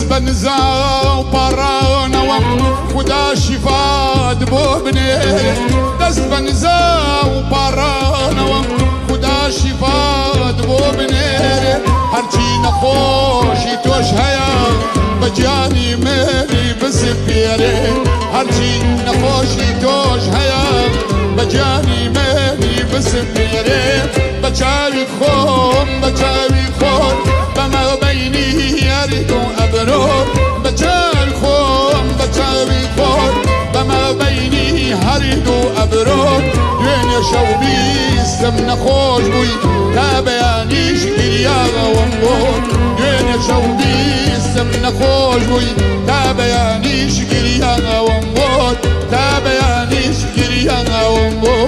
بنزا وبرانا وخدا شفاد بوبني دست بنزا وبرانا وخدا شفاد بوبني هرچی نخوشی توش هيا بجاني مالي بسفيري هرچی نخوشی توش هيا بجاني مالي بسفيري بچاوي خون بما بيني يريد أبرور بچاوي خون بما بيني هريد أبرور دوين شو بيستم نخوش بوي تابيانيش كرياغا وانبور دوين شو بيستم نخوش بوي تابيانيش كرياغا وانبور تابيانيش كرياغا وانبور